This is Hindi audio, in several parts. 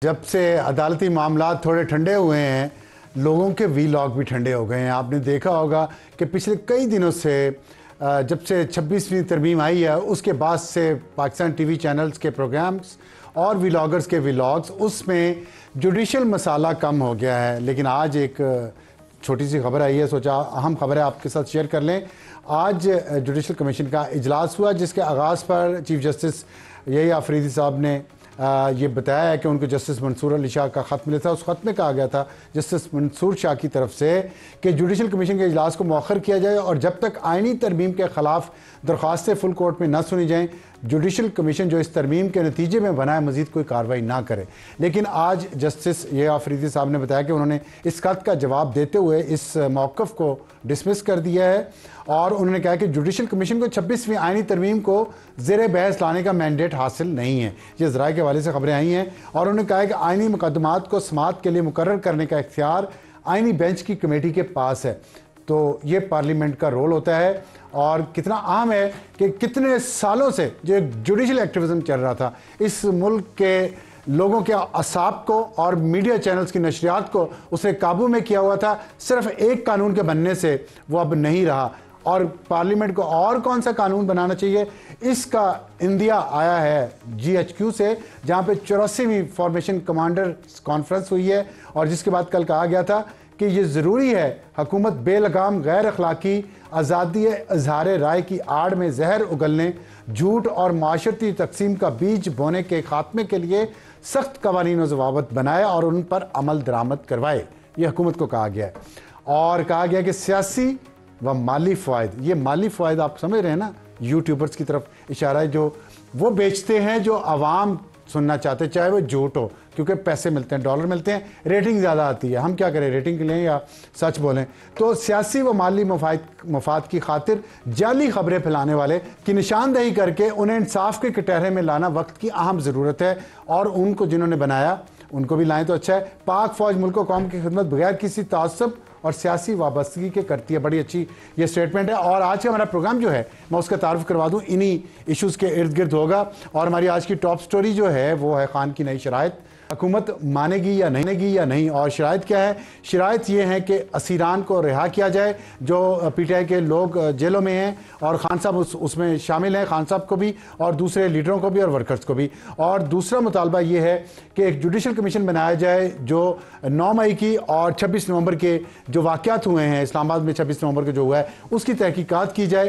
जब से अदालती मामला थोड़े ठंडे हुए हैं, लोगों के वीलॉग भी ठंडे हो गए हैं। आपने देखा होगा कि पिछले कई दिनों से जब से 26वीं तरमीम आई है, उसके बाद से पाकिस्तान टीवी चैनल्स के प्रोग्राम्स और वीलॉगर्स के वीलॉग्स, उसमें जुडिशल मसाला कम हो गया है। लेकिन आज एक छोटी सी खबर आई है, सोचा अहम खबर है आपके साथ शेयर कर लें। आज जुडिशल कमीशन का इजलास हुआ, जिसके आगाज़ पर चीफ जस्टिस यही आफरीदी साहब ने ये बताया है कि उनको जस्टिस मंसूर अली शाह का ख़त मिला था। उस ख़त में कहा गया था जस्टिस मंसूर शाह की तरफ से कि जुडिशल कमीशन के इजलास को मौखर किया जाए और जब तक आइनी तरमीम के ख़िलाफ़ दरख्वास्तें फुल कोर्ट में न सुनी जाएँ, जुडिशल कमीशन जो इस तरमीम के नतीजे में बना है मज़ीद कोई कार्रवाई ना करे। लेकिन आज जस्टिस ये आफरीदी साहब ने बताया कि उन्होंने इस ख़त का जवाब देते हुए इस मौक़िफ़ को डिसमिस कर दिया है और उन्होंने कहा कि जुडिशल कमीशन को 26वीं आइनी तरमीम को ज़ेर बहस लाने का मैंडेट हासिल नहीं है। ये ज़राए के हवाले से खबरें आई हैं और उन्होंने कहा कि आइनी मुकदमात को समाअत के लिए मुकर्रर करने का इख्तियार आइनी बेंच की कमेटी के पास है। तो ये पार्लियामेंट का रोल होता है और कितना अहम है कि कितने सालों से जो जुडिशल एक्टिविज़म चल रहा था, इस मुल्क के लोगों के असाब को और मीडिया चैनल्स की नशरियात को उसने काबू में किया हुआ था। सिर्फ एक कानून के बनने से वो अब नहीं रहा और पार्लियामेंट को और कौन सा कानून बनाना चाहिए, इसका इंदिया आया है GHQ से, जहाँ पे 84वीं फॉर्मेशन कमांडर कॉन्फ्रेंस हुई है और जिसके बाद कल कहा गया था कि ये ज़रूरी है हुकूमत बेलगाम गैर अखलाकी आज़ादी इजहार राय की आड़ में जहर उगलने, झूठ और माशरती तकसीम का बीज बोने के खात्मे के लिए सख्त कवानीन और ज़वाबत बनाए और उन पर अमल दरामद करवाए। ये हुकूमत को कहा गया है और कहा गया कि सियासी व माली फ़ायद, ये माली फ़ायद आप समझ रहे हैं ना, यूट्यूबर्स की तरफ इशारा है, जो वो बेचते हैं जो आवाम सुनना चाहते हैं, चाहे वो झूठ हो, क्योंकि पैसे मिलते हैं, डॉलर मिलते हैं, रेटिंग ज़्यादा आती है। हम क्या करें, रेटिंग के लिए या सच बोलें। तो सियासी व माली मफाद की खातिर जाली खबरें फैलाने वाले की निशानदेही करके उन्हें इंसाफ के कटहरे में लाना वक्त की अहम ज़रूरत है और उनको जिन्होंने बनाया उनको भी लाएँ तो अच्छा है। पाक फ़ौज मुल्क कौम की खिदमत बगैर किसी तासुब और सियासी वाबस्तगी के करती है। बड़ी अच्छी ये स्टेटमेंट है और आज का हमारा प्रोग्राम जो है मैं उसका तारुफ करवा दूं, इन्हीं इश्यूज़ के इर्द गिर्द होगा। और हमारी आज की टॉप स्टोरी जो है वो है खान की नई शराइत, हुकूमत मानेगी या नहीं। और शराइत क्या है? शराइत ये है कि असीरान को रिहा किया जाए जो PTI के लोग जेलों में हैं और खान साहब उसमें शामिल हैं, खान साहब को भी और दूसरे लीडरों को भी और वर्कर्स को भी। और दूसरा मुतालबा ये है कि एक जुडिशल कमीशन बनाया जाए जो 9 मई की और 26 नवंबर के जो वाक़यात हुए हैं इस्लामाबाद में, 26 नवंबर को जो हुआ है उसकी तहकीकात की जाए,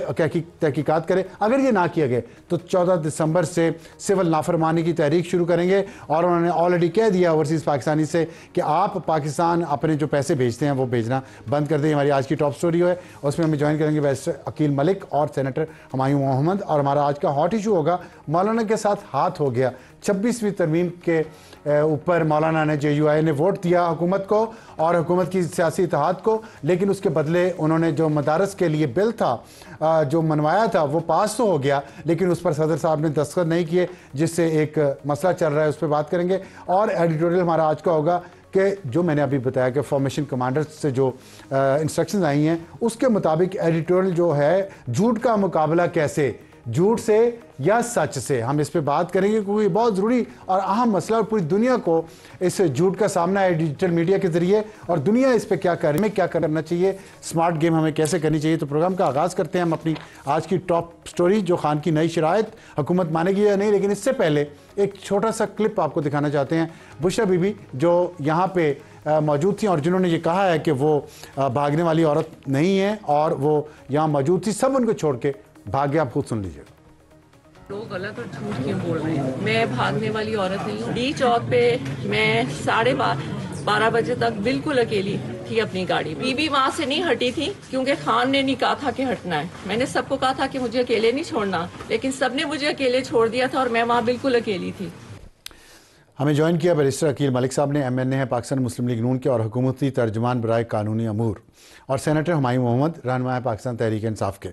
तहकीकात करे। अगर ये ना किया गया तो 14 दिसंबर से सिविल नाफरमानी की तहरीक शुरू करेंगे और उन्होंने ऑलरेडी कह दिया ओवरसीज़ पाकिस्तानी से कि आप पाकिस्तान अपने जो पैसे भेजते हैं वो भेजना बंद कर दें। हमारी आज की टॉप स्टोरी है, उसमें हमें ज्वाइन करेंगे बैरिस्टर अकील मलिक और सेनेटर हुमायूं मोहम्मद। और हमारा आज का हॉट इशू होगा मौलाना के साथ हाथ हो गया। 26वीं तरमीम के ऊपर मौलाना ने JUI ने वोट दिया हुकूमत को और हुकूमत की सियासी इत्तेहाद को, लेकिन उसके बदले उन्होंने जो मदारस के लिए बिल था जो मनवाया था वो पास तो हो गया, लेकिन उस पर सदर साहब ने दस्तखत नहीं किए, जिससे एक मसला चल रहा है, उस पर बात करेंगे। और एडिटोरियल हमारा आज का होगा कि जो मैंने अभी बताया कि फॉर्मेशन कमांडर्स से जो इंस्ट्रक्शंस आई हैं उसके मुताबिक एडिटोरियल जो है झूठ का मुकाबला कैसे, झूठ से या सच से, हम इस पे बात करेंगे क्योंकि बहुत ज़रूरी और अहम मसला और पूरी दुनिया को इस झूठ का सामना है डिजिटल मीडिया के ज़रिए और दुनिया इस पे क्या करना चाहिए, स्मार्ट गेम हमें कैसे करनी चाहिए। तो प्रोग्राम का आगाज़ करते हैं हम अपनी आज की टॉप स्टोरी जो खान की नई शराइत, हुकूमत मानेगी या नहीं। लेकिन इससे पहले एक छोटा सा क्लिप आपको दिखाना चाहते हैं। बुशरा बीबी जो यहाँ पे मौजूद थी और जिन्होंने ये कहा है कि वो भागने वाली औरत नहीं है और वो यहाँ मौजूद थी, सब उनको छोड़ के भाग गया। आप खुद सुन लीजिए। लोग गलत और झूठ क्यों बोल रहे हैं? मैं भागने वाली औरत नहीं हूँ। डी चौक पे मैं 12:30 बजे तक बिल्कुल अकेली थी अपनी गाड़ी। बीबी वहाँ से नहीं हटी थी क्योंकि खान ने नहीं कहा था कि हटना है। मैंने सबको कहा था कि मुझे अकेले नहीं छोड़ना, लेकिन सबने मुझे अकेले छोड़ दिया था और मैं वहाँ बिल्कुल अकेली थी। हमें ज्वाइन किया बैरिस्टर अकील मलिक साहब ने, MNA है पाकिस्तान मुस्लिम लीग नून के और हुकूमती तर्जमान बराए कानूनी अमूर, और सेनेटर हुमायूं मोहम्मद रहनुमा है पाकिस्तान तहरीक इंसाफ के।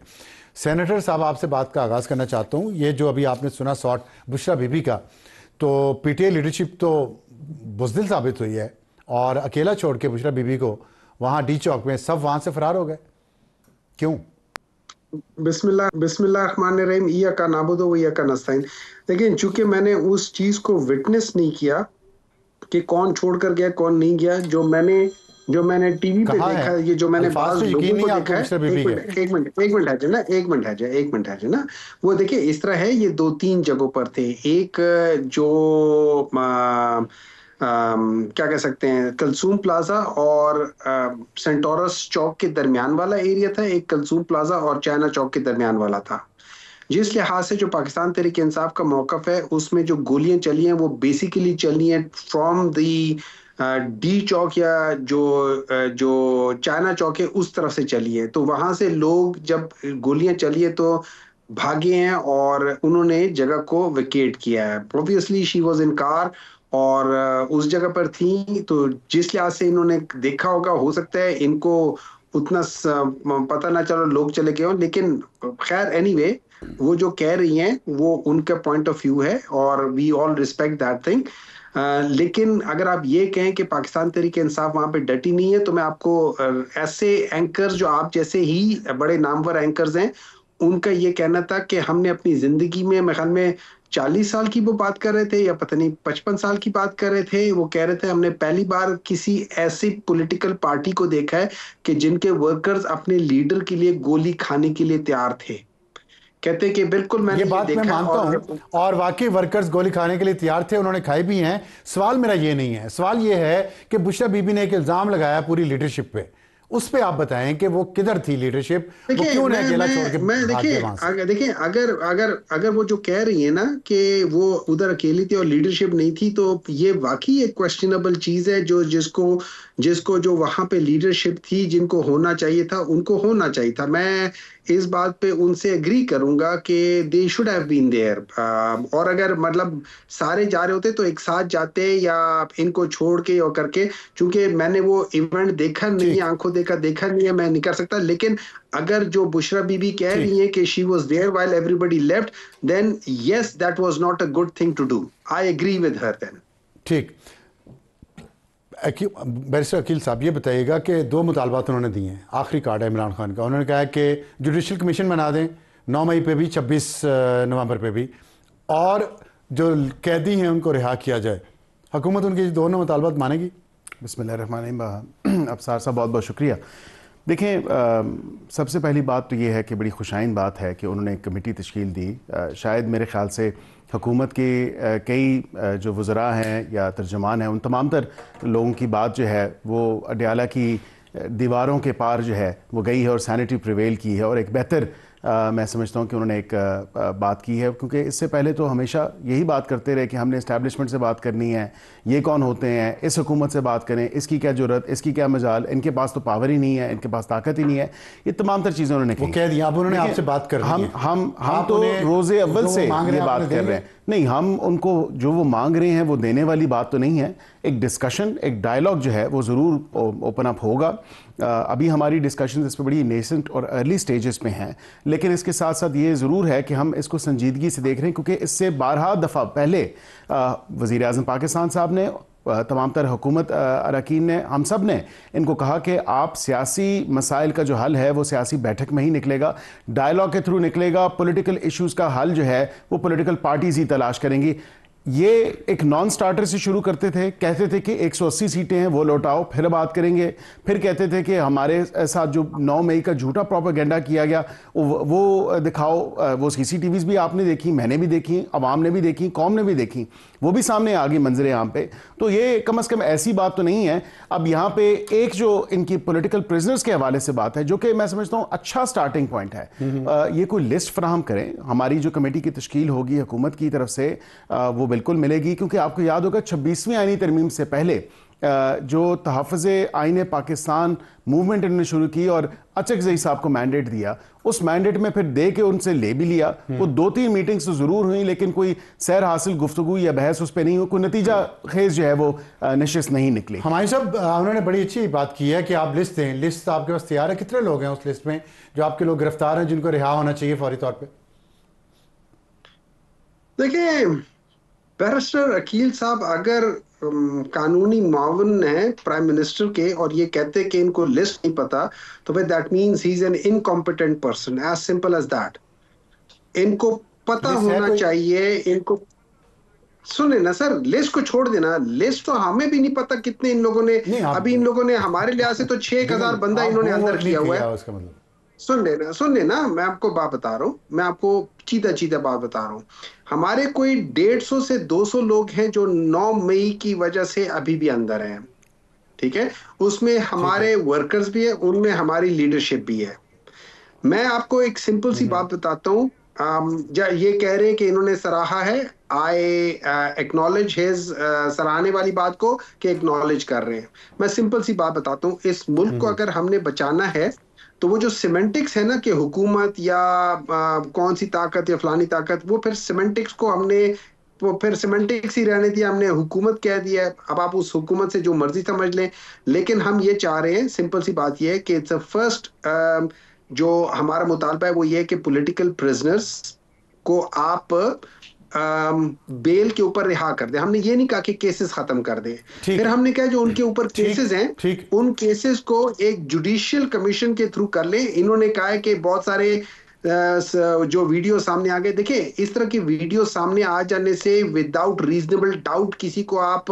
सेनेटर साहब, आपसे बात का आगाज़ करना चाहता हूँ। ये जो अभी आपने सुना शॉट बुशरा बीबी का, तो PTI लीडरशिप तो बुज़दिल साबित हुई है और अकेला छोड़ के बुशरा बीबी को वहाँ डी चौक में सब वहाँ से फरार हो गए, क्यों? बिस्मिल्लाहिर्रहमानिर्रहीम, इय्याका नअबुदु व इय्याका नस्तईन। लेकिन चूंकि मैंने उस चीज को विटनेस नहीं किया कि कौन छोड़ कर गया कौन नहीं गया, जो मैंने टीवी पे देखा, ये जो मैंने बाज लोगों को देखा है, एक मिनट है ना, वो देखिए इस तरह है, ये 2-3 जगहों पर थे। एक जो क्या कह सकते हैं, कलसूम प्लाजा और सेंटोरस चौक के दरमियान वाला एरिया था, एक कलसूम प्लाजा और चाइना चौक के दरमियान वाला था। जिस लिहाज से जो पाकिस्तान तहरीक इंसाफ का मौकफ है, उसमें जो गोलियां चली हैं वो बेसिकली चली हैं फ्रॉम दी डी चौक या जो चाइना चौक है उस तरफ से चली है। तो वहां से लोग जब गोलियां चली है तो भागे हैं और उन्होंने जगह को वेकेट किया है। Obviously she was in car और उस जगह पर थी, तो जिस लिहाज से इन्होंने देखा होगा, हो सकता है इनको उतना पता ना चलो लोग चले गए हों, लेकिन खैर एनीवे वो जो कह रही हैं वो उनका पॉइंट ऑफ व्यू है और we all respect that thing. लेकिन अगर आप ये कहें कि पाकिस्तान तहरीक इंसाफ वहां पे डटी नहीं है, तो मैं आपको ऐसे एंकर्स जो आप जैसे ही बड़े नामवर एंकर्स हैं, उनका ये कहना था कि हमने अपनी जिंदगी में, मेरे ख्याल में 40 साल की वो बात कर रहे थे या पता नहीं 55 साल की बात कर रहे थे, वो कह रहे थे हमने पहली बार किसी ऐसी पॉलिटिकल पार्टी को देखा है कि जिनके वर्कर्स अपने लीडर के लिए गोली खाने के लिए तैयार थे। कहते कि बिल्कुल मैंने ये बात मैं मानता हूं और वाकई वर्कर्स गोली खाने के लिए तैयार थे, उन्होंने खाई भी हैं। सवाल मेरा ये नहीं है, सवाल ये है कि बुशरा बीबी ने एक इल्जाम लगाया पूरी लीडरशिप पे, उस पे आप बताएं कि वो किधर थी लीडरशिप, वो क्यों नहीं अकेला छोड़ के भाग गए वहां से? देखिए अगर वो जो कह रही है ना कि वो उधर अकेली थी और लीडरशिप नहीं थी, तो ये वाकई एक क्वेश्चनेबल चीज है। जो जिसको जो वहां पे लीडरशिप थी, जिनको होना चाहिए था उनको होना चाहिए था। मैं इस बात पे उनसे एग्री करूंगा कि they should have been there. और अगर मतलब सारे जा रहे होते तो एक साथ जाते या इनको छोड़ के और करके, चूंकि मैंने वो इवेंट देखा नहीं है, आंखों देखा नहीं है, मैं नहीं कर सकता। लेकिन अगर जो बुशरा बीबी कह रही है कि she was there while everybody left, then yes that was not a good thing to do. I agree with her then. ठीक, बैरिस्टर अकील साहब ये बताइएगा कि 2 मुतालबात उन्होंने दिए हैं, आखिरी कार्ड है इमरान खान का। उन्होंने कहा है कि जुडिशल कमीशन बना दें 9 मई पे भी, 26 नवंबर पे भी, और जो कैदी हैं उनको रिहा किया जाए। हुकूमत उनके दोनों मुतालबात मानेगी? बिस्मिल्लाहिर्रहमानिर्रहीम। अफसार साहब बहुत बहुत शुक्रिया। देखें, सबसे पहली बात तो ये है कि बड़ी खुशाइन बात है कि उन्होंने एक कमेटी तश्कील दी। शायद मेरे ख्याल से हुकूमत के कई जो वज़रा हैं या तर्जमान हैं, उन तमाम तर लोगों की बात जो है वो अडयाला की दीवारों के पार जो है वो गई है और सैनिटी प्रिवेल की है। और एक बेहतर मैं समझता हूँ कि उन्होंने एक बात की है, क्योंकि इससे पहले तो हमेशा यही बात करते रहे कि हमने इस्टेब्लिशमेंट से बात करनी है, ये कौन होते हैं, इस हुकूमत से बात करें, इसकी क्या ज़रूरत, इसकी क्या मजाल, इनके पास तो पावर ही नहीं है, इनके पास ताकत ही नहीं है। ये तमाम तर चीज़ें उन्होंने वो कह दिया। अब उन्होंने आपसे बात कर हम तो रोज़े अव्वल से ये बात कर रहे हैं। नहीं, हम उनको जो वो मांग रहे हैं वो देने वाली बात तो नहीं है। एक डिस्कशन, एक डायलॉग जो है वो ज़रूर ओपन अप होगा। अभी हमारी डिस्कशन इस पर बड़ी नेसेंट और अर्ली स्टेजेस में हैं, लेकिन इसके साथ साथ ये ज़रूर है कि हम इसको संजीदगी से देख रहे हैं, क्योंकि इससे 12 दफ़ा पहले वज़ीर आज़म पाकिस्तान साहब ने, तमाम तर हुकूमत अरकान ने, हम सब ने इनको कहा कि आप सियासी मसाइल का जो हल है वो सियासी बैठक में ही निकलेगा, डायलॉग के थ्रू निकलेगा। पॉलिटिकल इश्यूज़ का हल जो है वो पॉलिटिकल पार्टीज़ ही तलाश करेंगी। ये एक नॉन स्टार्टर से शुरू करते थे, कहते थे कि 180 सीटें हैं वो लौटाओ, फिर बात करेंगे। फिर कहते थे कि हमारे साथ जो 9 मई का झूठा प्रोपेगेंडा किया गया वो दिखाओ। वो CCTVs भी आपने देखी, मैंने भी देखी, अवाम ने भी देखी, कौम ने भी देखी, वो भी सामने आ गई मंजरे यहाँ पे। तो ये कम अज़ कम ऐसी बात तो नहीं है। अब यहाँ पे एक जो इनकी पॉलिटिकल प्रिजनर्स के हवाले से बात है, जो कि मैं समझता हूँ अच्छा स्टार्टिंग पॉइंट है। ये कोई लिस्ट फराहम करें, हमारी जो कमेटी की तश्कील होगी हुकूमत की तरफ से वो बिल्कुल मिलेगी। क्योंकि आपको याद होगा 26वीं आईनी तरमीम से पहले जो तहफ़्फ़ुज़ आईन पाकिस्तान मूवमेंट इन्होंने शुरू की और अचकज़ई साहब को मैंडेट दिया, उस मैंडेट में फिर दे के उनसे ले भी लिया। वो 2-3 मीटिंग्स तो ज़रूर हुई, लेकिन कोई सैर हासिल गुफ्तगू या बहस उस पर नहीं हुई, कोई नतीजा खेज जो है वो नशिस्त नहीं निकली। हमारे साहब उन्होंने बड़ी अच्छी बात की है कि आप लिस्ट दें, लिस्ट आपके पास तैयार है? कितने लोग हैं उस लिस्ट में जो आपके लोग गिरफ्तार हैं, जिनको रिहा होना चाहिए फौरी तौर पर? देखिए बैरिस्टर अकील साहब अगर कानूनी मावन है प्राइम मिनिस्टर के और ये कहते कि इनको लिस्ट नहीं पता, तो फिर that means he is an incompetent person, as simple as that. इनको पता होना चाहिए, इनको सुने ना सर, लिस्ट को छोड़ देना, लिस्ट तो हमें भी नहीं पता कितने इन लोगों ने, अभी इन लोगों ने हमारे लिहाज से तो 6,000 बंदा इन्होंने अंदर किया हुआ है। उसका मतलब सुन लेना, मैं आपको बात बता रहा हूँ, मैं आपको चीता बात बता रहा हूँ। हमारे कोई 150 से 200 लोग हैं जो 9 मई की वजह से अभी भी अंदर हैं, ठीक है? उसमें हमारे वर्कर्स भी है, उनमें हमारी लीडरशिप भी है। मैं आपको एक सिंपल सी बात बताता हूँ। ये कह रहे हैं कि इन्होंने सराहा है, आई एक्नॉलेज हिज, सराहने वाली बात को कि एक्नॉलेज कर रहे हैं। मैं सिंपल सी बात बताता हूँ, इस मुल्क को अगर हमने बचाना है तो वो जो सिमेंटिक्स है ना कि हुकूमत या कौन सी ताकत या फलानी ताकत, वो फिर सिमेंटिक्स को हमने, वो फिर सिमेंटिक्स ही रहने दिया, हमने हुकूमत कह दिया है। अब आप उस हुकूमत से जो मर्जी समझ लें, लेकिन हम ये चाह रहे हैं, सिंपल सी बात ये है कि इट्स अ फर्स्ट, जो हमारा मुतालबा है वो ये है कि पॉलिटिकल प्रिजनर्स को आप बेल के ऊपर रिहा कर दे। हमने ये नहीं कहा कि केसेस खत्म कर दे, फिर हमने कहा जो उनके ऊपर केसेस हैं उन केसेस को एक जुडिशियल कमीशन के थ्रू कर ले। इन्होंने कहा है कि बहुत सारे जो वीडियो सामने आ गए, देखिए इस तरह की वीडियो सामने आ जाने से विदाउट रीजनेबल डाउट किसी को आप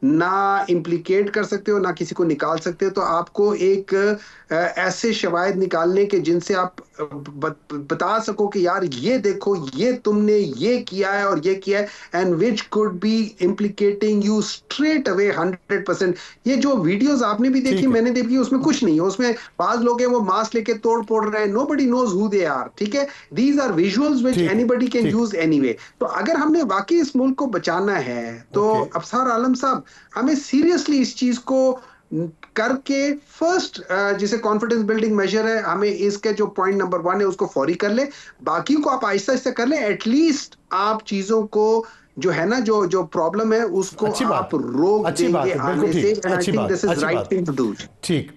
ना इम्प्लीकेट कर सकते हो, ना किसी को निकाल सकते हो। तो आपको एक ऐसे शवाहिद निकालने के जिनसे आप बता सको कि यार ये देखो, ये तुमने ये किया है और ये किया है, and which could be implicating you straight away 100%। ये जो वीडियोस आपने भी देखी, मैंने देखी, उसमें कुछ नहीं है। उसमें बाज लोग हैं वो मास्क लेके तोड़ फोड़ रहे हैं, nobody knows who they are, ठीक है? These are visuals which anybody can use anyway. तो अगर हमने वाकई इस मुल्क को बचाना है तो अफसर आलम साहब, हमें सीरियसली इस चीज को करके फर्स्ट, जिसे कॉन्फिडेंस बिल्डिंग मेजर है, हमें इसके जो पॉइंट नंबर 1 है उसको फौरी कर ले, बाकी को आप आहिस्ता आहिस्ता कर ले। एटलीस्ट आप चीजों को जो है ना, जो प्रॉब्लम है उसको आप रोक देंगे आने से। And I think this is right thing to do. ठीक,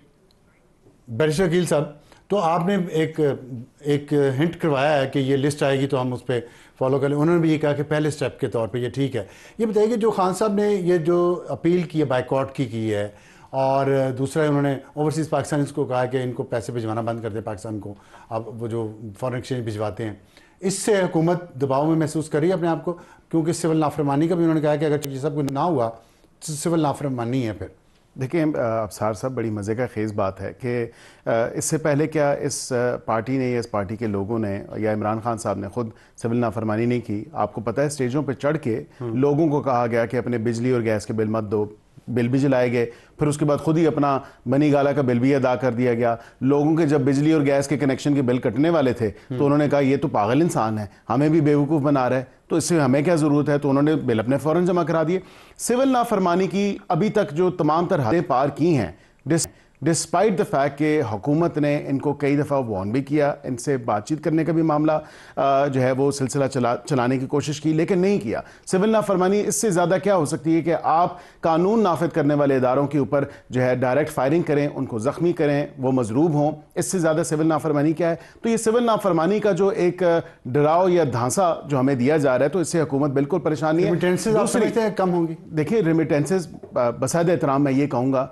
बैरिस्टर वकील साहब, तो आपने एक हिंट करवाया है कि ये लिस्ट आएगी तो हम उस पर फॉलो कर लें। उन्होंने भी ये कहा कि पहले स्टेप के तौर पे ये ठीक है। ये बताइए कि जो खान साहब ने ये जो अपील की है, बाइकआउट की है, और दूसरा उन्होंने ओवरसीज़ पाकिस्तानीज़ को कहा कि इनको पैसे भिजवाना बंद कर दे पाकिस्तान को, अब वो जो फॉरेन एक्सचेंज भिजवाते हैं, इससे हुकूमत दबाव में महसूस करी अपने आप को? क्योंकि सिविल नाफरमानी का भी उन्होंने कहा कि अगर ये सब कुछ ना हुआ तो सिविल नाफरमानी है। फिर देखिए अफसार साहब, बड़ी मज़े का खेज़ बात है कि इससे पहले क्या इस पार्टी ने या इस पार्टी के लोगों ने या इमरान खान साहब ने खुद सिविल नाफरमानी नहीं की? आपको पता है स्टेजों पे चढ़ के लोगों को कहा गया कि अपने बिजली और गैस के बिल मत दो, बिल भी जलाए गए। फिर उसके बाद खुद ही अपना बनी गाला का बिल भी अदा कर दिया गया। लोगों के जब बिजली और गैस के कनेक्शन के बिल कटने वाले थे तो उन्होंने कहा ये तो पागल इंसान है, हमें भी बेवकूफ़ बना रहा है, तो इससे हमें क्या ज़रूरत है? तो उन्होंने बिल अपने फ़ौरन जमा करा दिए। सिविल नाफरमानी की अभी तक जो तमाम तरह हदें पार की हैं, डिस्पाइट द फैक्ट कि हुकूमत ने इनको कई दफ़ा वार्न भी किया, इनसे बातचीत करने का भी मामला जो है वो सिलसिला चलाने की कोशिश की, लेकिन नहीं किया। सिविल नाफरमानी इससे ज़्यादा क्या हो सकती है कि आप कानून नाफिज करने वाले इदारों के ऊपर जो है डायरेक्ट फायरिंग करें, उनको ज़ख्मी करें, वो मजरूब हों। इससे ज़्यादा सिविल नाफरमानी क्या है? तो ये सिविल नाफरमानी का जो एक डराव या धांसा जो हमें दिया जा रहा है, तो इससे हुकूमत बिल्कुल परेशानी है। रेमिटेंसेस कम होंगी। देखिए रेमिटेंसेस बसाद एहतराम मैं ये कहूँगा,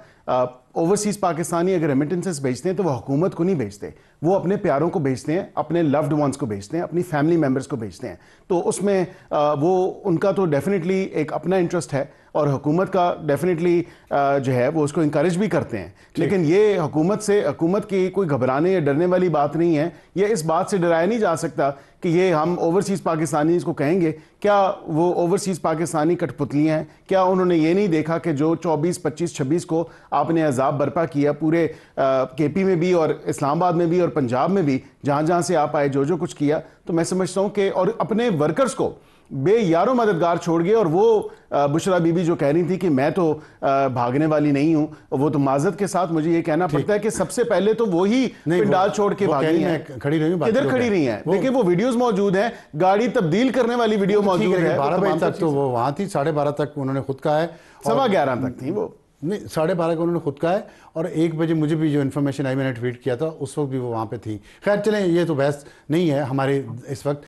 ओवरसीज़ पाकिस्तानी अगर रेमिटेंसेस भेजते हैं तो वो हुकूमत को नहीं भेजते, वो अपने प्यारों को भेजते हैं, अपने लव्ड वंस को भेजते हैं, अपनी फैमिली मेम्बर्स को भेजते हैं। तो उसमें वो उनका तो डेफिनेटली एक अपना इंटरेस्ट है और हुकूमत का डेफिनेटली जो है वो उसको इंकरेज भी करते हैं। लेकिन ये हुकूमत की कोई घबराने या डरने वाली बात नहीं है। ये इस बात से डराया नहीं जा सकता कि ये हम ओवरसीज़ पाकिस्तानी इसको कहेंगे। क्या वो ओवरसीज़ पाकिस्तानी कठपुतलियाँ हैं? क्या उन्होंने ये नहीं देखा कि जो 24, 25, 26 को आपने अजाब बर्पा किया पूरे केपी में भी और इस्लामाबाद में भी और पंजाब में भी, जहाँ जहाँ से आप आए, जो कुछ किया, तो मैं समझता हूँ कि और अपने वर्कर्स को बेयारों मददगार छोड़ गए। और वो बुशरा बीबी जो कह रही थी कि मैं तो भागने वाली नहीं हूं, वो तो माजरत के साथ मुझे ये कहना पड़ता है कि सबसे पहले तो वो ही पिंडाल छोड़ के भागी हैं। खड़ी रही, किधर खड़ी रही हैं? देखिए वो वीडियोस मौजूद हैं, गाड़ी तब्दील करने वाली वीडियो मौजूद है। 12 बजे तक तो वो वहां थी, 12:30 तक उन्होंने खुद कहा है, 11:15 तक थी वो, नहीं 12:30 को उन्होंने खुद कहा है, और 1 बजे मुझे भी जो इन्फॉर्मेशन आई, मैंने ट्वीट किया था, उस वक्त भी वो वहाँ पे थी। खैर चलें, ये तो बहस नहीं है हमारे इस वक्त।